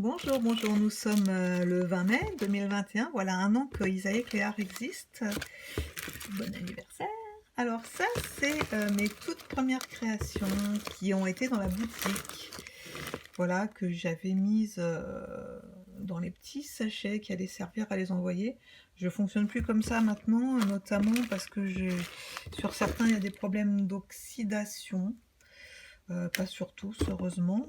Bonjour, bonjour, nous sommes le 20 mai 2021, voilà un an que Isaïe Cléard existe. Bon anniversaire! Alors ça, c'est mes toutes premières créations qui ont été dans la boutique. Voilà, que j'avais mises dans les petits sachets qui allaient servir à les envoyer. Je fonctionne plus comme ça maintenant, notamment parce que sur certains, il y a des problèmes d'oxydation. Pas sur tous, heureusement,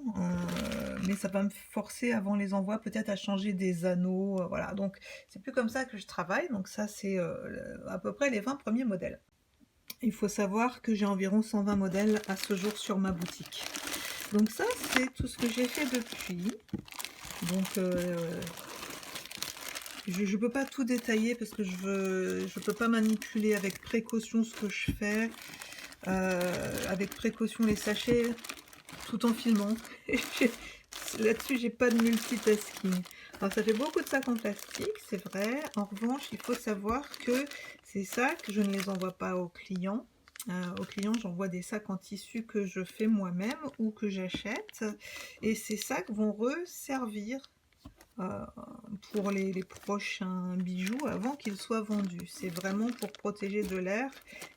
mais ça va me forcer avant les envois peut-être à changer des anneaux, voilà. Donc c'est plus comme ça que je travaille, donc ça c'est à peu près les 20 premiers modèles. Il faut savoir que j'ai environ 120 modèles à ce jour sur ma boutique. Donc ça c'est tout ce que j'ai fait depuis. Donc je peux pas tout détailler parce que je peux pas manipuler avec précaution ce que je fais. Avec précaution les sachets tout en filmant. Là-dessus, j'ai pas de multitasking. Alors, ça fait beaucoup de sacs en plastique, c'est vrai. En revanche, il faut savoir que ces sacs, je ne les envoie pas aux clients. Aux clients, j'envoie des sacs en tissu que je fais moi-même ou que j'achète. Et ces sacs vont resservir pour les prochains bijoux avant qu'ils soient vendus. C'est vraiment pour protéger de l'air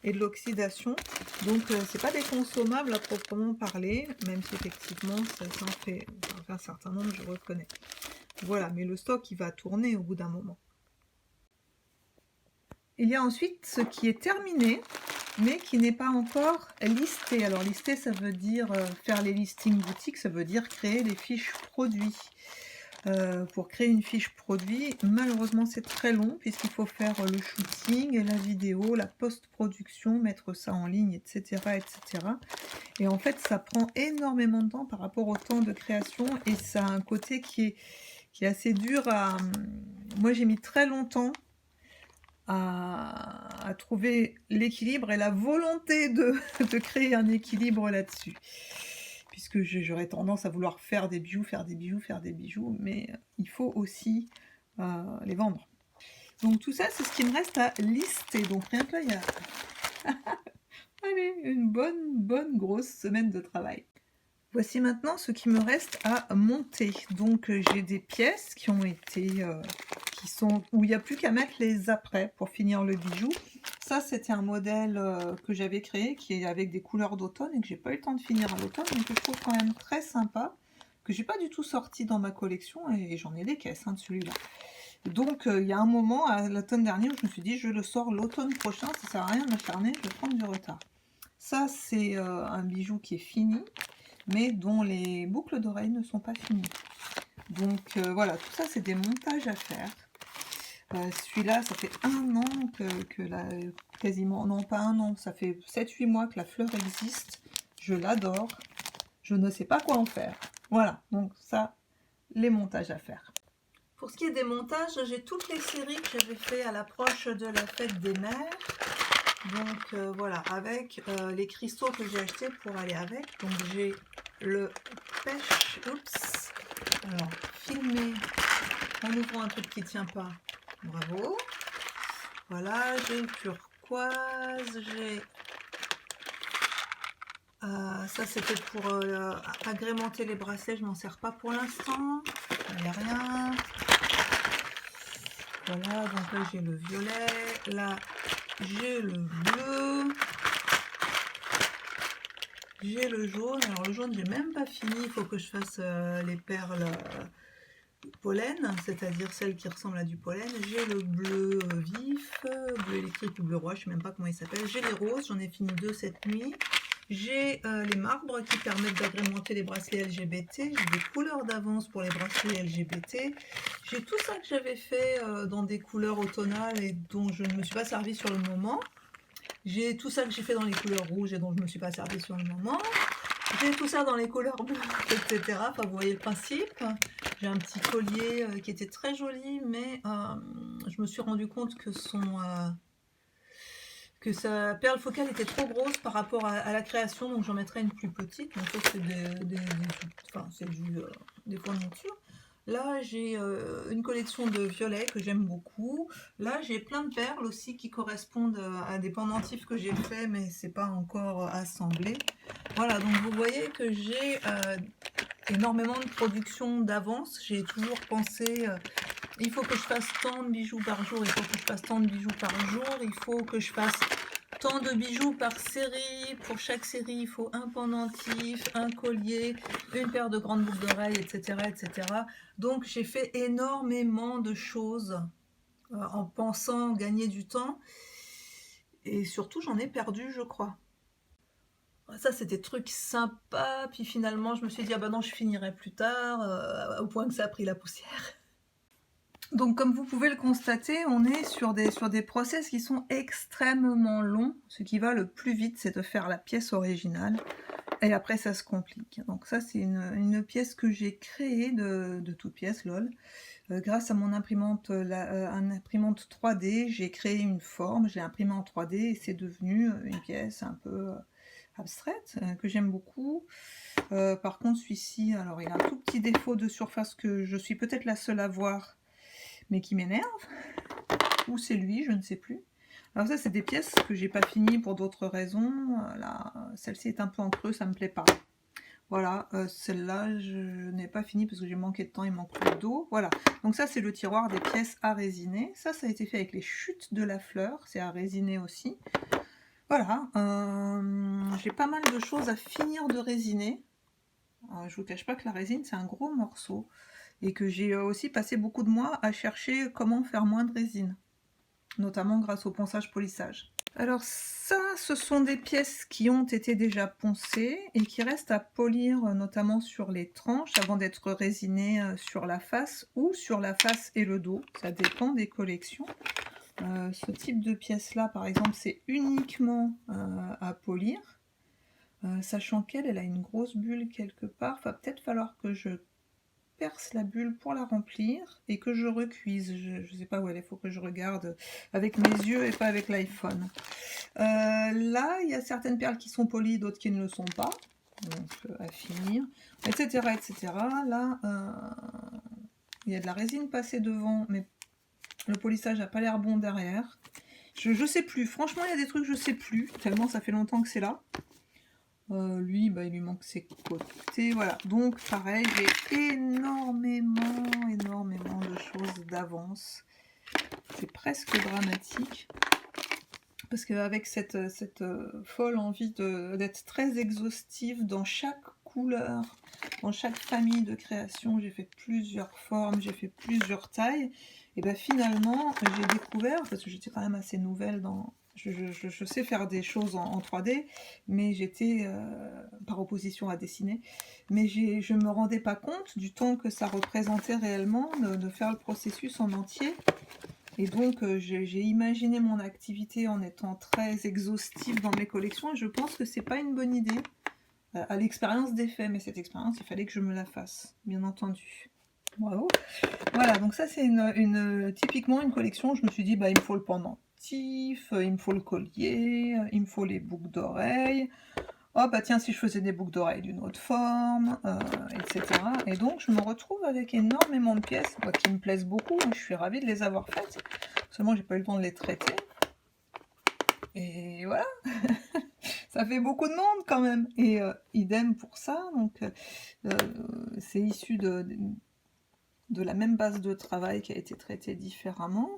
et de l'oxydation. Donc c'est pas des consommables à proprement parler, même si effectivement ça en fait un certain nombre, je reconnais. Voilà, mais le stock il va tourner au bout d'un moment. Il y a ensuite ce qui est terminé, mais qui n'est pas encore listé. Alors lister, ça veut dire faire les listings boutiques, ça veut dire créer les fiches produits. Pour créer une fiche produit, malheureusement c'est très long puisqu'il faut faire le shooting, la vidéo, la post-production, mettre ça en ligne, etc., etc. Et en fait ça prend énormément de temps par rapport au temps de création et ça a un côté qui est assez dur à... Moi j'ai mis très longtemps à trouver l'équilibre et la volonté de créer un équilibre là-dessus. Puisque j'aurais tendance à vouloir faire des bijoux, mais il faut aussi les vendre. Donc tout ça, c'est ce qui me reste à lister. Donc rien que là, il y a allez, une bonne grosse semaine de travail. Voici maintenant ce qui me reste à monter. Donc j'ai des pièces qui ont été... où il n'y a plus qu'à mettre les apprêts pour finir le bijou. Ça, c'était un modèle que j'avais créé qui est avec des couleurs d'automne et que j'ai pas eu le temps de finir à l'automne, mais que je trouve quand même très sympa, que j'ai pas du tout sorti dans ma collection et j'en ai des caisses de celui-là. Donc il y a un moment, à l'automne dernier, où je me suis dit je le sors l'automne prochain, ça sert à rien de m'acharner, je vais prendre du retard. Ça, c'est un bijou qui est fini, mais dont les boucles d'oreilles ne sont pas finies. Donc voilà, tout ça, c'est des montages à faire. Celui-là, ça fait un an quasiment, non pas un an, ça fait 7-8 mois que la fleur existe. Je l'adore. Je ne sais pas quoi en faire. Voilà, donc ça, les montages à faire. Pour ce qui est des montages, j'ai toutes les séries que j'avais fait à l'approche de la fête des mères. Donc voilà, avec les cristaux que j'ai achetés pour aller avec. Donc j'ai le pêche, oups, alors filmer en ouvrant un truc qui tient pas. Bravo. Voilà, j'ai le turquoise, j'ai... ça c'était pour agrémenter les bracelets, je m'en sers pas pour l'instant. Il n'y a rien. Voilà, donc là j'ai le violet, là j'ai le bleu, j'ai le jaune. Alors le jaune j'ai même pas fini, il faut que je fasse les perles... pollen, c'est-à-dire celle qui ressemble à du pollen. J'ai le bleu vif, bleu électrique ou bleu roi, je ne sais même pas comment il s'appelle. J'ai les roses, j'en ai fini 2 cette nuit. J'ai les marbres qui permettent d'agrémenter les bracelets LGBT. J'ai des couleurs d'avance pour les bracelets LGBT. J'ai tout ça que j'avais fait dans des couleurs automnales et dont je ne me suis pas servi sur le moment. J'ai tout ça que j'ai fait dans les couleurs rouges et dont je ne me suis pas servi sur le moment. J'ai tout ça dans les couleurs bleues, etc. Enfin, vous voyez le principe. J'ai un petit collier qui était très joli, mais je me suis rendu compte que sa perle focale était trop grosse par rapport à la création, donc j'en mettrai une plus petite. Donc ça, c'est des fournitures. Là, j'ai une collection de violets que j'aime beaucoup. Là, j'ai plein de perles aussi qui correspondent à des pendentifs que j'ai fait, mais c'est pas encore assemblé. Voilà, donc vous voyez que j'ai énormément de production d'avance. J'ai toujours pensé, il faut que je fasse tant de bijoux par jour, il faut que je fasse tant de bijoux par jour, il faut que je fasse tant de bijoux par série. Pour chaque série, il faut un pendentif, un collier, une paire de grandes boucles d'oreilles, etc., etc. Donc j'ai fait énormément de choses en pensant gagner du temps. Et surtout, j'en ai perdu, je crois. Ça, c'est des trucs sympas. Puis finalement, je me suis dit, ah bah non, je finirai plus tard, au point que ça a pris la poussière. Donc, comme vous pouvez le constater, on est sur des process qui sont extrêmement longs. Ce qui va le plus vite, c'est de faire la pièce originale. Et après, ça se complique. Donc ça, c'est une pièce que j'ai créée de toute pièce, lol. Grâce à mon imprimante, une imprimante 3D, j'ai créé une forme, je l'ai imprimée en 3D et c'est devenu une pièce un peu abstraite, que j'aime beaucoup. Par contre, celui-ci, alors il a un tout petit défaut de surface que je suis peut-être la seule à voir, mais qui m'énerve. Ou c'est lui, je ne sais plus. Alors ça, c'est des pièces que j'ai pas finies pour d'autres raisons. Là, celle-ci est un peu en creux, ça me plaît pas. Voilà, celle-là, je n'ai pas fini parce que j'ai manqué de temps, il manque plus d'eau. Voilà, donc ça, c'est le tiroir des pièces à résiner. Ça a été fait avec les chutes de la fleur, c'est à résiner aussi. Voilà, j'ai pas mal de choses à finir de résiner. Je vous cache pas que la résine, c'est un gros morceau. Et que j'ai aussi passé beaucoup de mois à chercher comment faire moins de résine. Notamment grâce au ponçage-polissage. Alors ça, ce sont des pièces qui ont été déjà poncées et qui restent à polir, notamment sur les tranches, avant d'être résinées sur la face ou sur la face et le dos. Ça dépend des collections. Ce type de pièce-là, par exemple, c'est uniquement à polir. Sachant qu'elle a une grosse bulle quelque part. Va peut-être falloir que je perce la bulle pour la remplir et que je recuise. Je ne sais pas où elle est, il faut que je regarde avec mes yeux et pas avec l'iPhone. Là, il y a certaines perles qui sont polies, d'autres qui ne le sont pas. Donc, à finir, etc. etc. Là, il y a de la résine passée devant, mais le polissage n'a pas l'air bon derrière. Je sais plus. Franchement, il y a des trucs que je sais plus, tellement ça fait longtemps que c'est là. Lui, bah, il lui manque ses côtés, voilà. Donc, pareil, j'ai énormément de choses d'avance. C'est presque dramatique. Parce qu'avec cette folle envie d'être très exhaustive dans chaque couleur, dans chaque famille de création, j'ai fait plusieurs formes, j'ai fait plusieurs tailles. Et bien finalement, j'ai découvert, parce que j'étais quand même assez nouvelle dans... Je sais faire des choses en 3D, mais j'étais par opposition à dessiner. Mais je ne me rendais pas compte du temps que ça représentait réellement de faire le processus en entier. Et donc, j'ai imaginé mon activité en étant très exhaustive dans mes collections, et je pense que c'est pas une bonne idée à l'expérience des faits, mais cette expérience, il fallait que je me la fasse, bien entendu. Bravo. Voilà, donc ça, c'est typiquement une collection où je me suis dit, bah, il me faut le pendentif, il me faut le collier, il me faut les boucles d'oreilles. Oh bah tiens, si je faisais des boucles d'oreilles d'une autre forme, etc. Et donc je me retrouve avec énormément de pièces qui me plaisent beaucoup. Je suis ravie de les avoir faites. Seulement j'ai pas eu le temps de les traiter. Et voilà. Ça fait beaucoup de monde quand même. Et idem pour ça. Donc c'est issu de la même base de travail qui a été traitée différemment.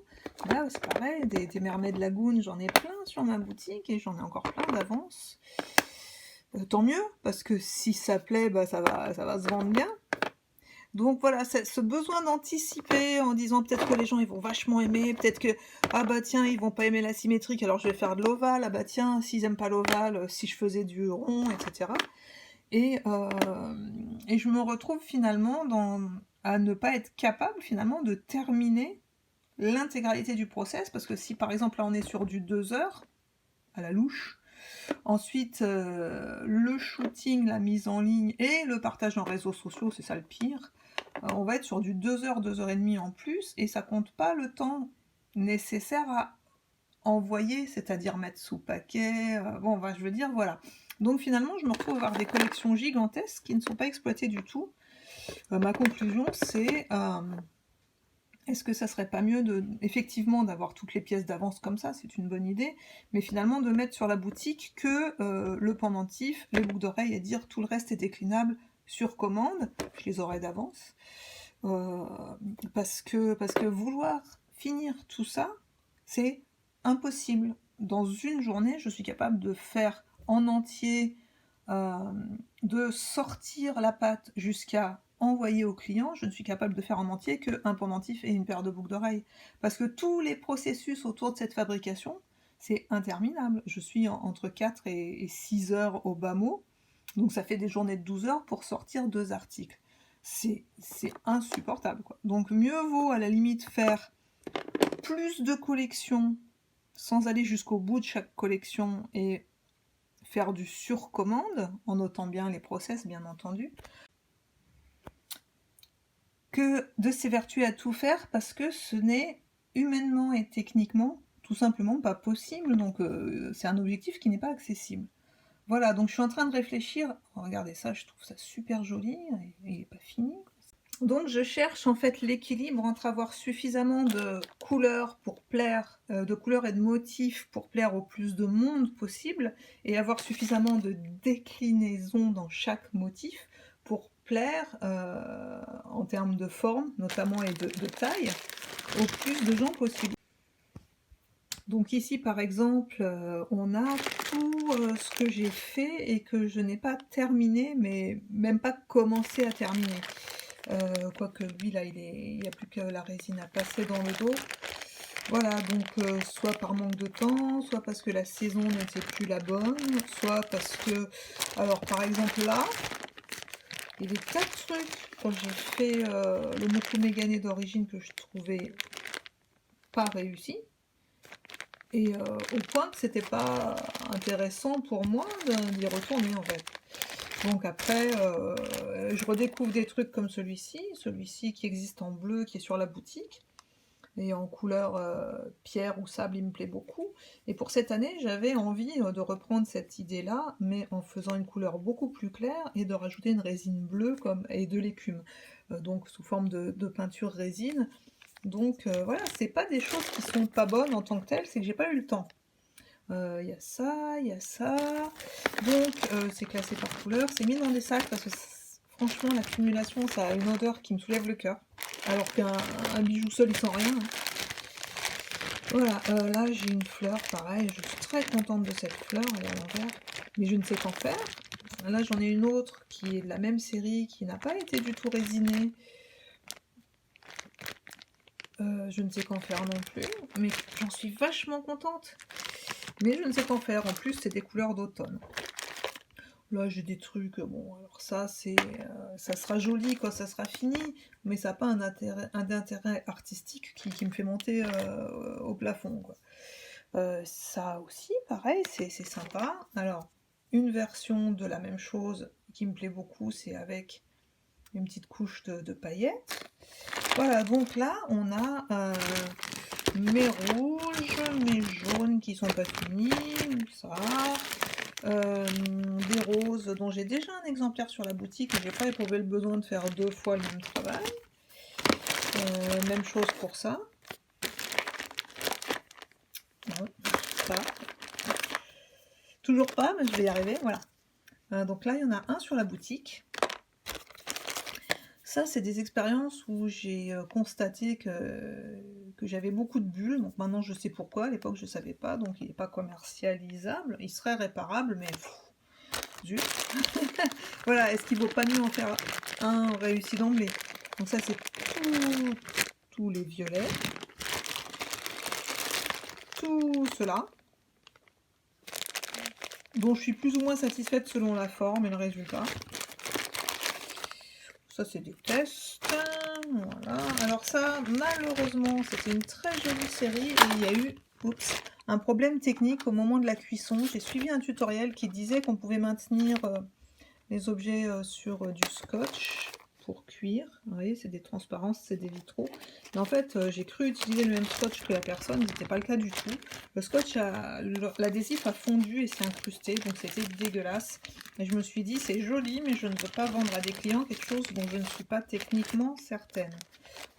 Là c'est pareil, des Mermaid Lagoon, j'en ai plein sur ma boutique et j'en ai encore plein d'avance. Tant mieux, parce que si ça plaît, bah, ça va se vendre bien. Donc voilà, ce besoin d'anticiper en disant peut-être que les gens ils vont vachement aimer, peut-être que ah bah tiens ils vont pas aimer la symétrique alors je vais faire de l'ovale, ah bah tiens s'ils aiment pas l'ovale, si je faisais du rond, etc. Et je me retrouve finalement à ne pas être capable finalement de terminer l'intégralité du process, parce que si par exemple là on est sur du 2 heures à la louche, ensuite, le shooting, la mise en ligne et le partage en réseaux sociaux, c'est ça le pire. On va être sur du 2 heures, 2 heures et demie en plus, et ça compte pas le temps nécessaire à envoyer, c'est-à-dire mettre sous paquet. Bon, bah, je veux dire, voilà. Donc finalement, je me retrouve à avoir des collections gigantesques qui ne sont pas exploitées du tout. Ma conclusion, c'est... est-ce que ça serait pas mieux effectivement d'avoir toutes les pièces d'avance comme ça, c'est une bonne idée, mais finalement de mettre sur la boutique que le pendentif, les boucles d'oreilles et dire tout le reste est déclinable sur commande, je les aurai d'avance. Parce que vouloir finir tout ça, c'est impossible. Dans une journée, je suis capable de faire en entier, de sortir la pâte jusqu'à envoyer au client. Je ne suis capable de faire en entier qu'un pendentif et une paire de boucles d'oreilles. Parce que tous les processus autour de cette fabrication, c'est interminable. Je suis entre 4 et 6 heures au bas mot. Donc ça fait des journées de 12 heures pour sortir 2 articles. C'est insupportable, quoi. Donc mieux vaut à la limite faire plus de collections sans aller jusqu'au bout de chaque collection et faire du sur-commande, en notant bien les process, bien entendu, que de s'évertuer à tout faire parce que ce n'est humainement et techniquement tout simplement pas possible. Donc c'est un objectif qui n'est pas accessible. Voilà, donc je suis en train de réfléchir. Regardez ça, je trouve ça super joli. Il n'est pas fini. Donc je cherche en fait l'équilibre entre avoir suffisamment de couleurs pour plaire, de couleurs et de motifs pour plaire au plus de monde possible, et avoir suffisamment de déclinaisons dans chaque motif pour plaire en termes de forme, notamment, et de taille, au plus de gens possible. Donc ici par exemple, on a tout ce que j'ai fait et que je n'ai pas terminé, mais même pas commencé à terminer. Quoique lui là, il n'y a plus que la résine à passer dans le dos. Voilà, donc soit par manque de temps, soit parce que la saison n'était plus la bonne, soit parce que... Alors par exemple là, il y avait 4 trucs quand j'ai fait le Moku Megane d'origine que je trouvais pas réussi. Et au point que c'était pas intéressant pour moi d'y retourner en fait. Donc après, je redécouvre des trucs comme celui-ci qui existe en bleu, qui est sur la boutique, et en couleur pierre ou sable, il me plaît beaucoup. Et pour cette année, j'avais envie de reprendre cette idée-là, mais en faisant une couleur beaucoup plus claire et de rajouter une résine bleue et de l'écume, donc sous forme de peinture résine. Donc voilà, c'est pas des choses qui sont pas bonnes en tant que telles, c'est que j'ai pas eu le temps. Il y a ça, il y a ça. Donc c'est classé par couleur, c'est mis dans des sacs parce que franchement l'accumulation ça a une odeur qui me soulève le cœur. Alors qu'un bijou seul il sent rien. Hein. Voilà, là j'ai une fleur, pareil, je suis très contente de cette fleur, elle est à l'envers, mais je ne sais qu'en faire. Là j'en ai une autre qui est de la même série, qui n'a pas été du tout résinée. Je ne sais qu'en faire non plus, mais j'en suis vachement contente. Mais je ne sais qu'en faire, en plus c'est des couleurs d'automne. Là j'ai des trucs, bon alors ça c'est, ça sera joli quand ça sera fini, mais ça n'a pas un intérêt artistique qui me fait monter au plafond, quoi. Ça aussi pareil, c'est sympa. Alors une version de la même chose qui me plaît beaucoup, c'est avec une petite couche de paillettes. Voilà, donc là on a mes rouges, mes jaunes qui sont pas finis, ça, des roses dont j'ai déjà un exemplaire sur la boutique et j'ai pas éprouvé le besoin de faire 2 fois le même travail. Même chose pour ça. Non, ça. Toujours pas, mais je vais y arriver, voilà. Donc là il y en a un sur la boutique. Ça, c'est des expériences où j'ai constaté que j'avais beaucoup de bulles. Donc maintenant, je sais pourquoi. À l'époque, je ne savais pas. Donc, il n'est pas commercialisable. Il serait réparable, mais zut. Voilà, est-ce qu'il ne vaut pas mieux en faire un réussi d'emblée? Donc ça, c'est tous les violets. Tout cela. Dont je suis plus ou moins satisfaite selon la forme et le résultat. Ça, c'est des tests. Voilà. Alors ça, malheureusement, c'était une très jolie série et il y a eu un problème technique au moment de la cuisson. J'ai suivi un tutoriel qui disait qu'on pouvait maintenir les objets sur du scotch pour cuire. Vous voyez, c'est des transparences, c'est des vitraux. Mais en fait, j'ai cru utiliser le même scotch que la personne, ce n'était pas le cas du tout. Le scotch, l'adhésif a fondu et s'est incrusté, donc c'était dégueulasse. Et je me suis dit, c'est joli, mais je ne veux pas vendre à des clients quelque chose dont je ne suis pas techniquement certaine.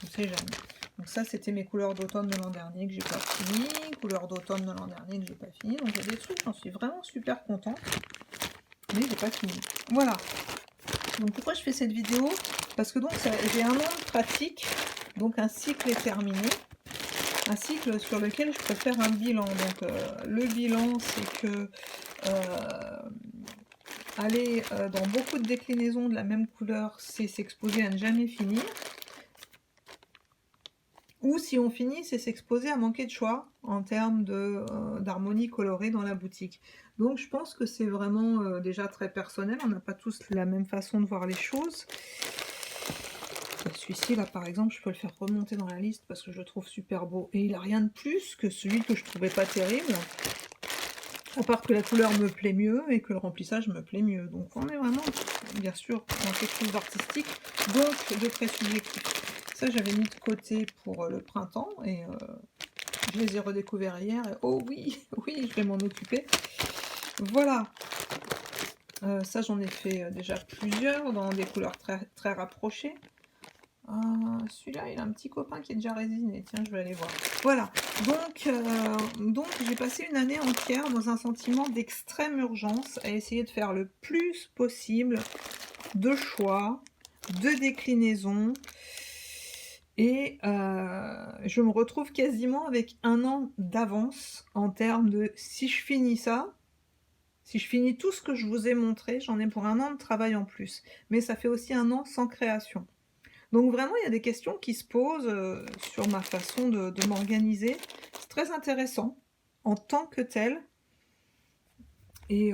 On ne sait jamais. Donc ça, c'était mes couleurs d'automne de l'an dernier que j'ai pas fini, couleurs d'automne de l'an dernier que j'ai pas fini. Donc il y a des trucs, j'en suis vraiment super contente, mais j'ai pas fini. Voilà. Donc pourquoi je fais cette vidéo? Parce que donc j'ai un an de pratique, donc un cycle est terminé. Un cycle sur lequel je peux faire un bilan. Donc le bilan, c'est que aller dans beaucoup de déclinaisons de la même couleur, c'est s'exposer à ne jamais finir. Ou si on finit, c'est s'exposer à manquer de choix en termes d'harmonie colorée dans la boutique. Donc je pense que c'est vraiment déjà très personnel, on n'a pas tous la même façon de voir les choses. Celui-ci là par exemple, je peux le faire remonter dans la liste parce que je le trouve super beau. Et il n'a rien de plus que celui que je trouvais pas terrible. À part que la couleur me plaît mieux et que le remplissage me plaît mieux. Donc on est vraiment, bien sûr, dans quelque chose d'artistique, donc de très subjectif. Ça, j'avais mis de côté pour le printemps et je les ai redécouverts hier. Et oh oui, oui, je vais m'en occuper. Voilà. Ça, j'en ai fait déjà plusieurs dans des couleurs très, très rapprochées. Celui-là, il a un petit copain qui est déjà résiné. Tiens, je vais aller voir. Voilà. Donc j'ai passé une année entière dans un sentiment d'extrême urgence à essayer de faire le plus possible de choix, de déclinaisons. Et je me retrouve quasiment avec un an d'avance en termes de si je finis ça, si je finis tout ce que je vous ai montré, j'en ai pour un an de travail en plus. Mais ça fait aussi un an sans création. Donc vraiment, il y a des questions qui se posent sur ma façon de m'organiser. C'est très intéressant en tant que tel. Et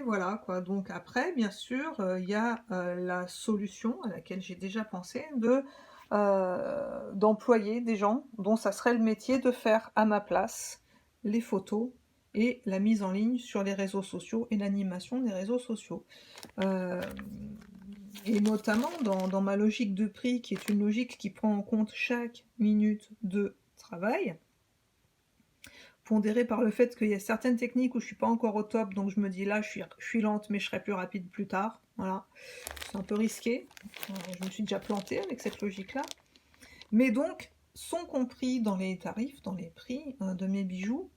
voilà quoi. Donc après, bien sûr, il y a la solution à laquelle j'ai déjà pensé d'employer des gens dont ça serait le métier de faire à ma place les photos et la mise en ligne sur les réseaux sociaux et l'animation des réseaux sociaux. Et notamment dans ma logique de prix, qui est une logique qui prend en compte chaque minute de travail, pondérée par le fait qu'il y a certaines techniques où je ne suis pas encore au top, donc je me dis là, je suis lente, mais je serai plus rapide plus tard. Voilà, c'est un peu risqué. Je me suis déjà plantée avec cette logique-là. Mais donc, sont compris dans les tarifs, dans les prix de mes bijoux,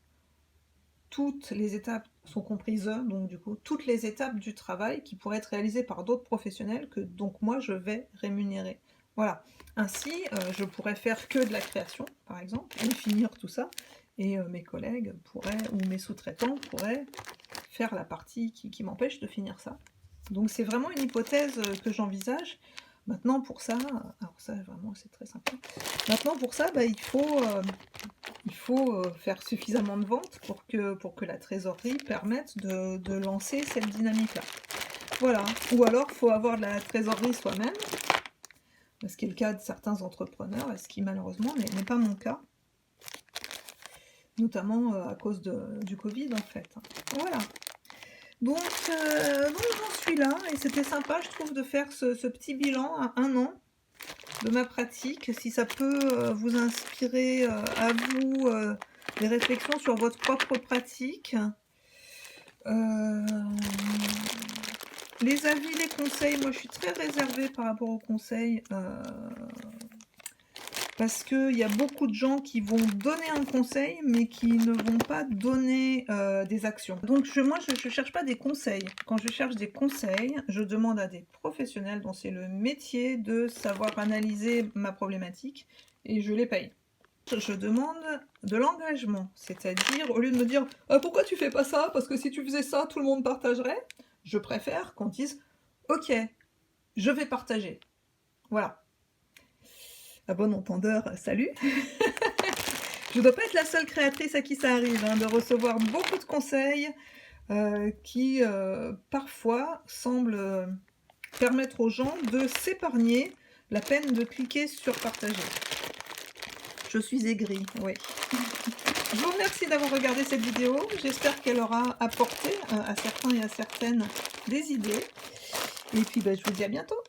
toutes les étapes sont comprises, donc du coup, toutes les étapes du travail qui pourraient être réalisées par d'autres professionnels que donc moi je vais rémunérer. Voilà. Ainsi, je pourrais faire que de la création, par exemple, et finir tout ça, et mes collègues pourraient, ou mes sous-traitants pourraient faire la partie qui m'empêche de finir ça. Donc c'est vraiment une hypothèse que j'envisage. Maintenant pour ça, alors ça vraiment c'est très sympa. Maintenant pour ça, il faut faire suffisamment de ventes pour que la trésorerie permette de lancer cette dynamique-là. Voilà. Ou alors il faut avoir de la trésorerie soi-même, ce qui est le cas de certains entrepreneurs, et ce qui malheureusement n'est pas mon cas, notamment à cause du Covid en fait. Voilà. Donc j'en suis là, et c'était sympa, je trouve, de faire ce petit bilan à un an de ma pratique. Si ça peut vous inspirer à vous des réflexions sur votre propre pratique. Les avis, les conseils, moi je suis très réservée par rapport aux conseils. Parce qu'il y a beaucoup de gens qui vont donner un conseil, mais qui ne vont pas donner des actions. Donc moi, je ne cherche pas des conseils. Quand je cherche des conseils, je demande à des professionnels dont c'est le métier de savoir analyser ma problématique, et je les paye. Je demande de l'engagement, c'est-à-dire, au lieu de me dire « Pourquoi tu fais pas ça? Parce que si tu faisais ça, tout le monde partagerait », je préfère qu'on dise « Ok, je vais partager ». Voilà. À bon entendeur, salut. Je ne dois pas être la seule créatrice à qui ça arrive, de recevoir beaucoup de conseils qui parfois semblent permettre aux gens de s'épargner la peine de cliquer sur partager. Je suis aigrie, oui. Je vous remercie d'avoir regardé cette vidéo. J'espère qu'elle aura apporté à certains et à certaines des idées. Et puis je vous dis à bientôt.